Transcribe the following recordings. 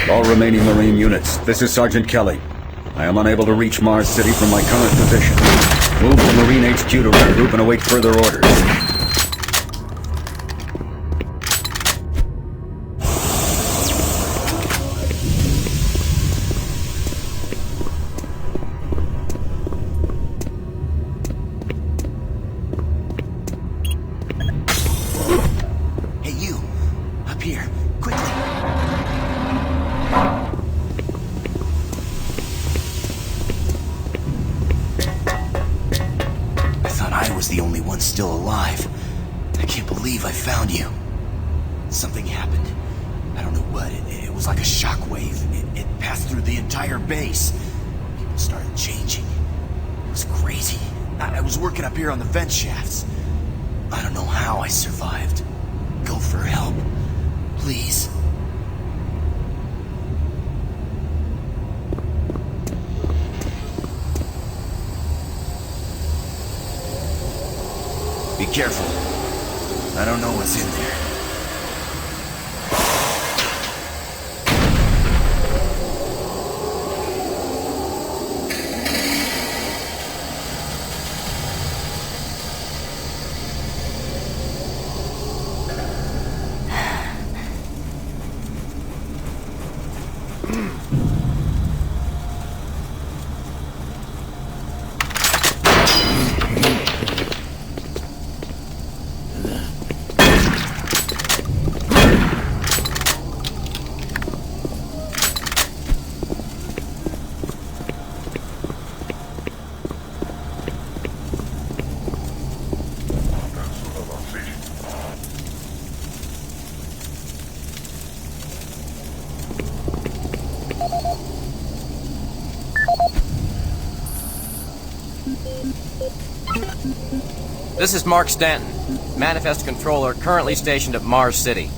All remaining Marine units, this is Sergeant Kelly. I am unable to reach Mars City from my current position. Move to Marine HQ to regroup and await further orders. Hey, you! Up here, quickly! I thought I was the only one still alive. I can't believe I found you. Something happened. I don't know what. It was like a shockwave. It passed through the entire base. People started changing. It was crazy. I was working up here on the vent shafts. I don't know how I survived. Go for help. Please. Be careful. I don't know what's in there. This is Mark Stanton, Manifest Controller, currently stationed at Mars City.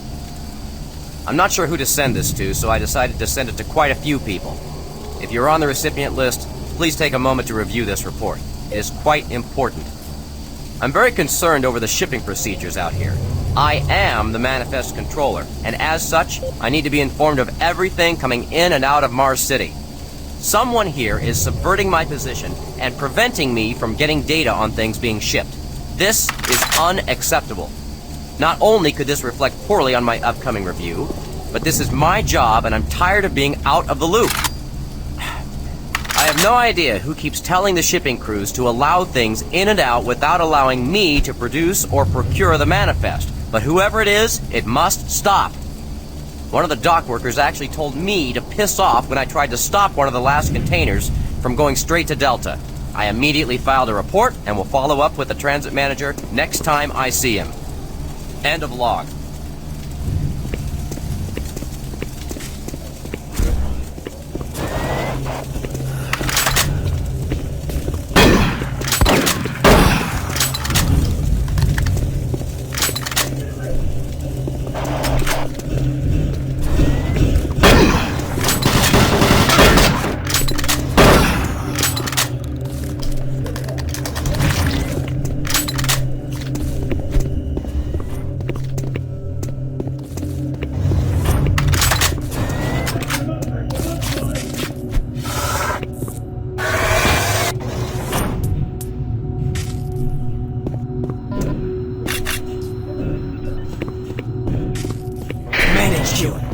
I'm not sure who to send this to, so I decided to send it to quite a few people. If you're on the recipient list, please take a moment to review this report. It is quite important. I'm very concerned over the shipping procedures out here. I am the Manifest Controller, and as such, I need to be informed of everything coming in and out of Mars City. Someone here is subverting my position and preventing me from getting data on things being shipped. This is unacceptable. Not only could this reflect poorly on my upcoming review, but this is my job and I'm tired of being out of the loop. I have no idea who keeps telling the shipping crews to allow things in and out without allowing me to produce or procure the manifest, but whoever it is, it must stop. One of the dock workers actually told me to piss off when I tried to stop one of the last containers from going straight to Delta. I immediately filed a report and will follow up with the transit manager next time I see him. End of log.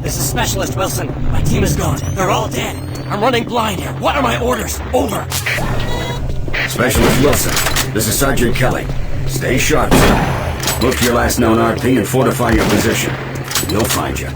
This is Specialist Wilson. My team is gone. They're all dead. I'm running blind here. What are my orders? Over. Specialist Wilson, this is Sergeant Kelly. Stay sharp. Move to your last known RP and fortify your position. We'll find you.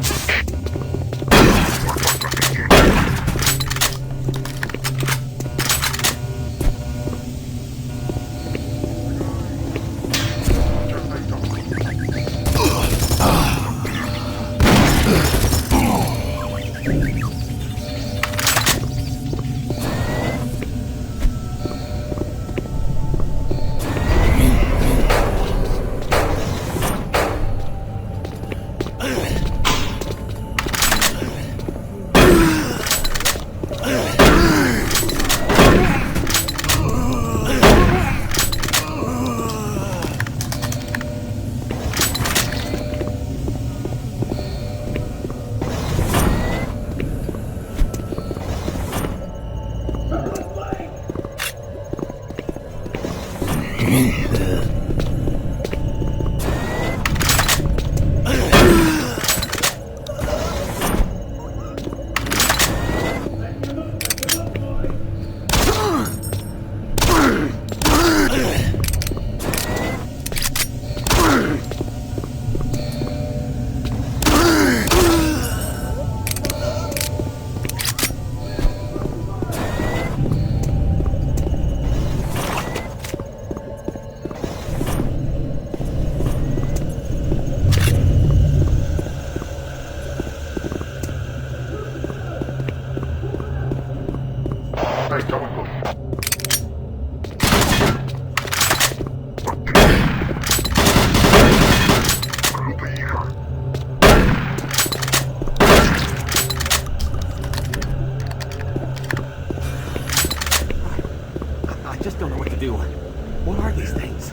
I just don't know what to do. What are these things?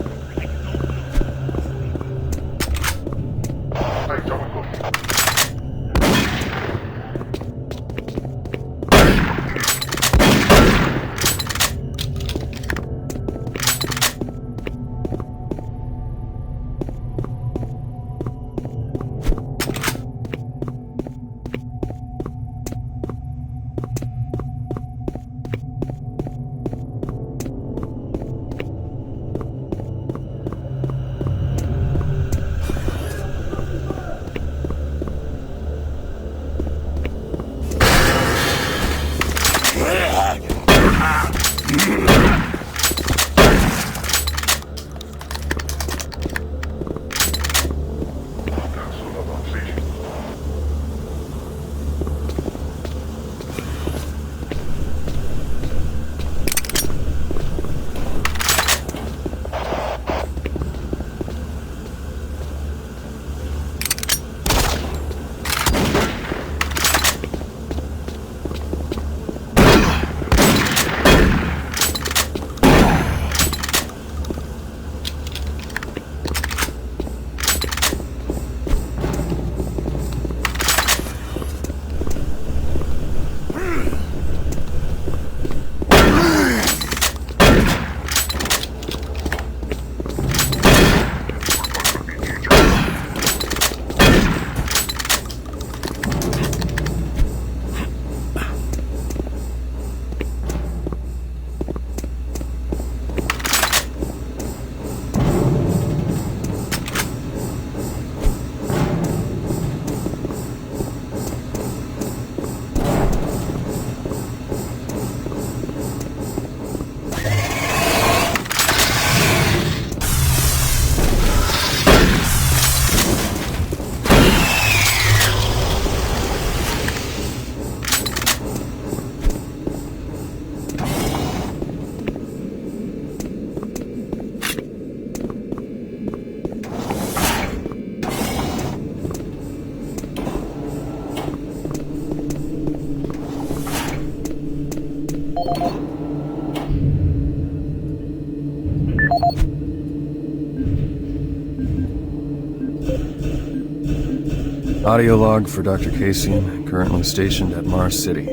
Audio log for Dr. Kasian, currently stationed at Mars City.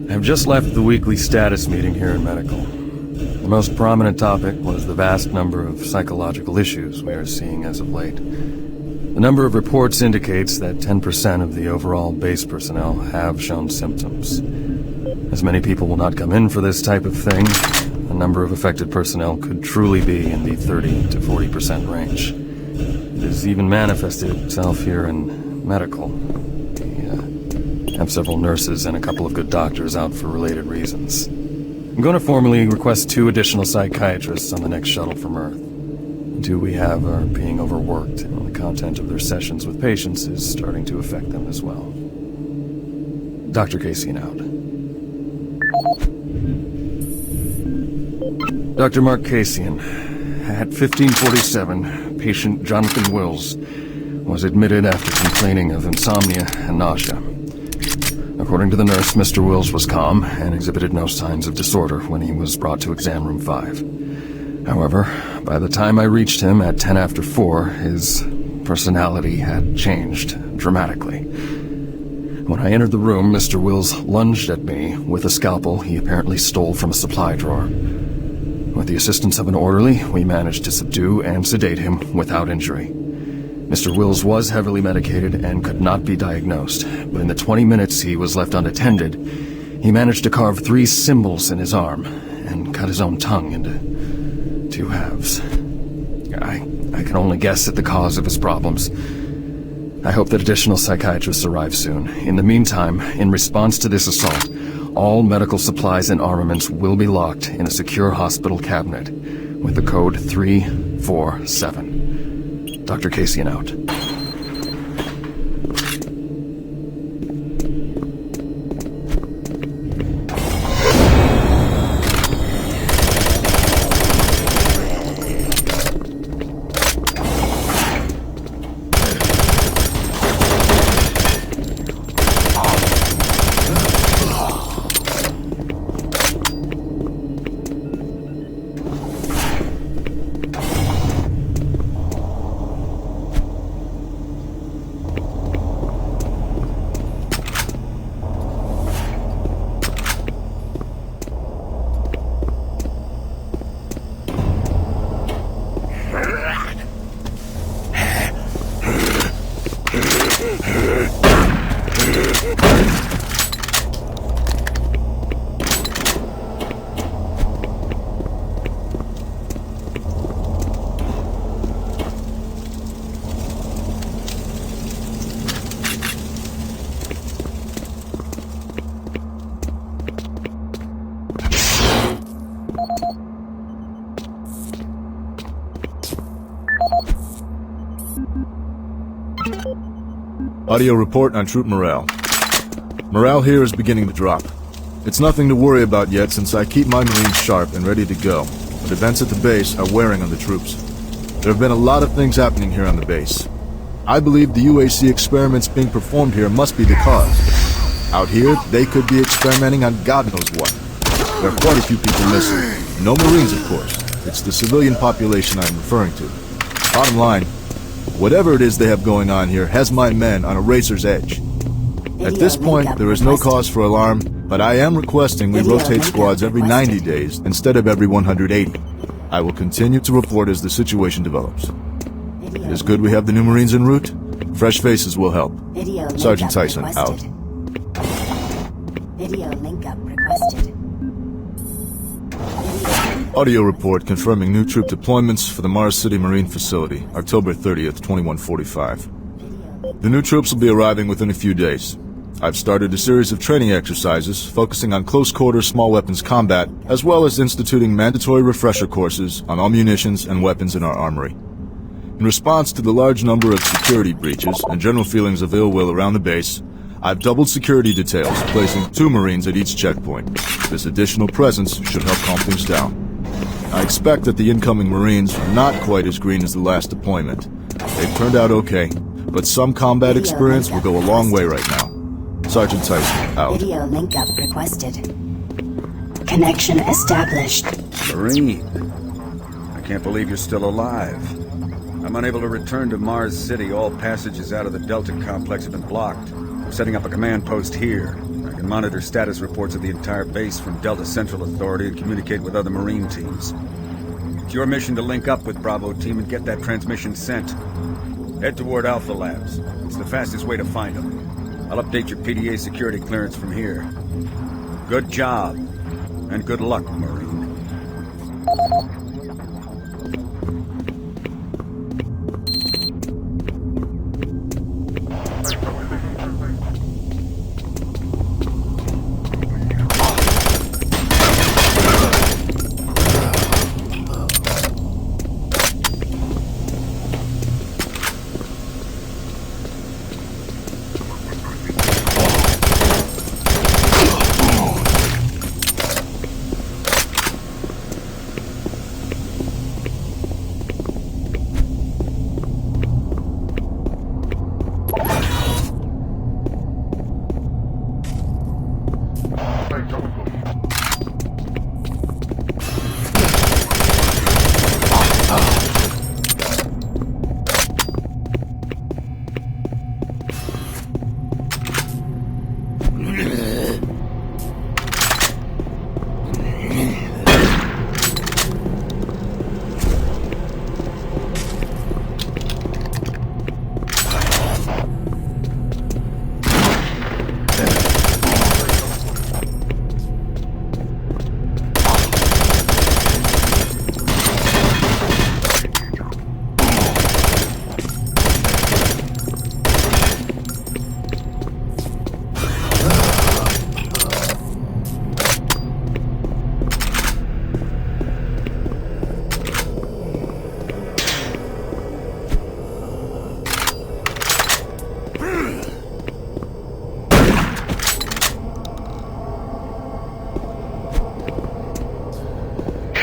I have just left the weekly status meeting here in Medical. The most prominent topic was the vast number of psychological issues we are seeing as of late. The number of reports indicates that 10% of the overall base personnel have shown symptoms. As many people will not come in for this type of thing, the number of affected personnel could truly be in the 30 to 40% range. It has even manifested itself here in Medical. We have several nurses and a couple of good doctors out for related reasons. I'm going to formally request 2 additional psychiatrists on the next shuttle from Earth. The 2 we have are being overworked, and the content of their sessions with patients is starting to affect them as well. Dr. Kasian out. Dr. Mark Kasian, at 1547, patient Jonathan Wills was admitted after complaining of insomnia and nausea. According to the nurse, Mr. Wills was calm and exhibited no signs of disorder when he was brought to exam room 5. However, by the time I reached him at 10 after 4, his personality had changed dramatically. When I entered the room, Mr. Wills lunged at me with a scalpel he apparently stole from a supply drawer. With the assistance of an orderly, we managed to subdue and sedate him without injury. Mr. Wills was heavily medicated and could not be diagnosed, but in the 20 minutes he was left unattended, he managed to carve 3 symbols in his arm and cut his own tongue into 2 halves. I can only guess at the cause of his problems. I hope that additional psychiatrists arrive soon. In the meantime, in response to this assault, all medical supplies and armaments will be locked in a secure hospital cabinet with the code 347. Dr. Kasian out. Audio report on troop morale. Morale here is beginning to drop. It's nothing to worry about yet since I keep my Marines sharp and ready to go, but events at the base are wearing on the troops. There have been a lot of things happening here on the base. I believe the UAC experiments being performed here must be the cause. Out here, they could be experimenting on God knows what. There are quite a few people missing. No Marines, of course. It's the civilian population I'm referring to. Bottom line, whatever it is they have going on here has my men on a razor's edge. At this point, there is no cause for alarm, but I am requesting we rotate squads every 90 days instead of every 180. I will continue to report as the situation develops. It is good we have the new Marines en route. Fresh faces will help. Sergeant Tyson, out. Video link up requested. Audio report confirming new troop deployments for the Mars City Marine Facility, October 30th, 2145. The new troops will be arriving within a few days. I've started a series of training exercises focusing on close-quarter small weapons combat, as well as instituting mandatory refresher courses on all munitions and weapons in our armory. In response to the large number of security breaches and general feelings of ill will around the base, I've doubled security details, placing 2 Marines at each checkpoint. This additional presence should help calm things down. I expect that the incoming Marines are not quite as green as the last deployment. They've turned out okay, but some combat experience will go a long way right now. Sergeant Tyson, out. Video link up requested. Connection established. Marine, I can't believe you're still alive. I'm unable to return to Mars City. All passages out of the Delta complex have been blocked. I'm setting up a command post here. I can monitor status reports of the entire base from Delta Central Authority and communicate with other Marine teams. It's your mission to link up with Bravo Team and get that transmission sent. Head toward Alpha Labs. It's the fastest way to find them. I'll update your PDA security clearance from here. Good job, and good luck, Marine.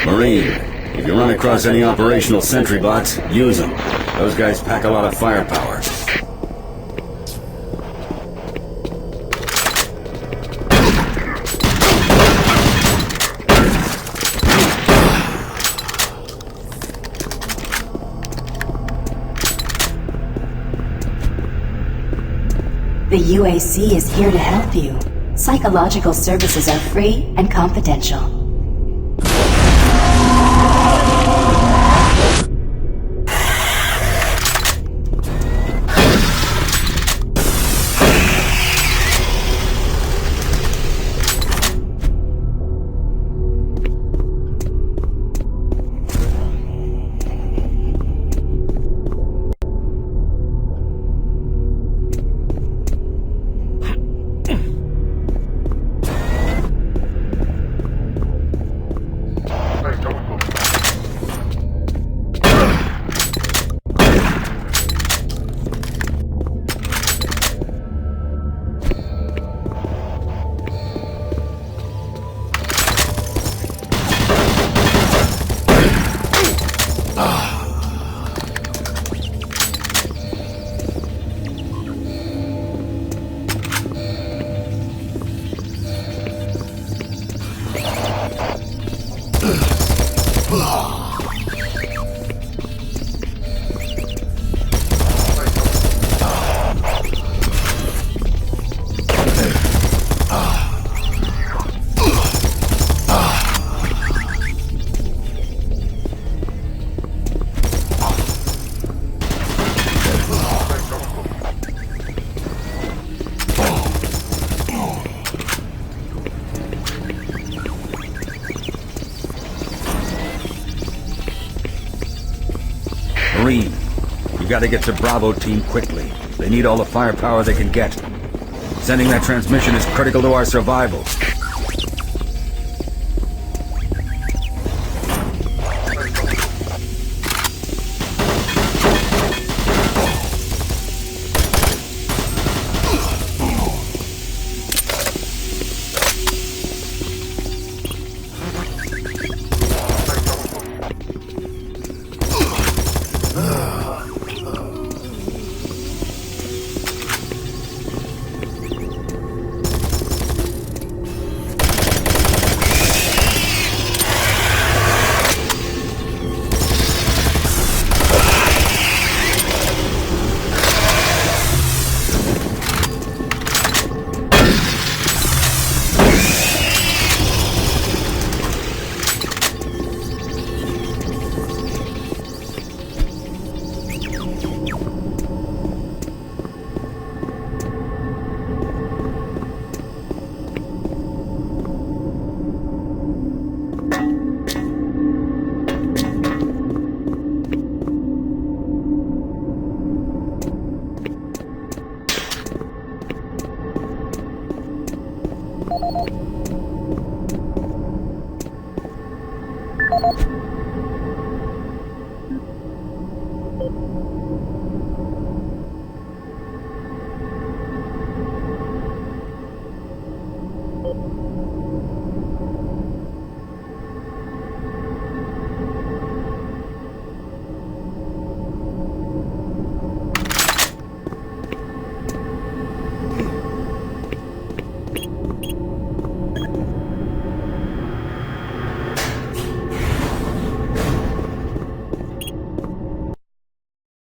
Marine, if you run across any operational sentry bots, use them. Those guys pack a lot of firepower. The UAC is here to help you. Psychological services are free and confidential. Marine, you gotta get to Bravo team quickly. They need all the firepower they can get. Sending that transmission is critical to our survival.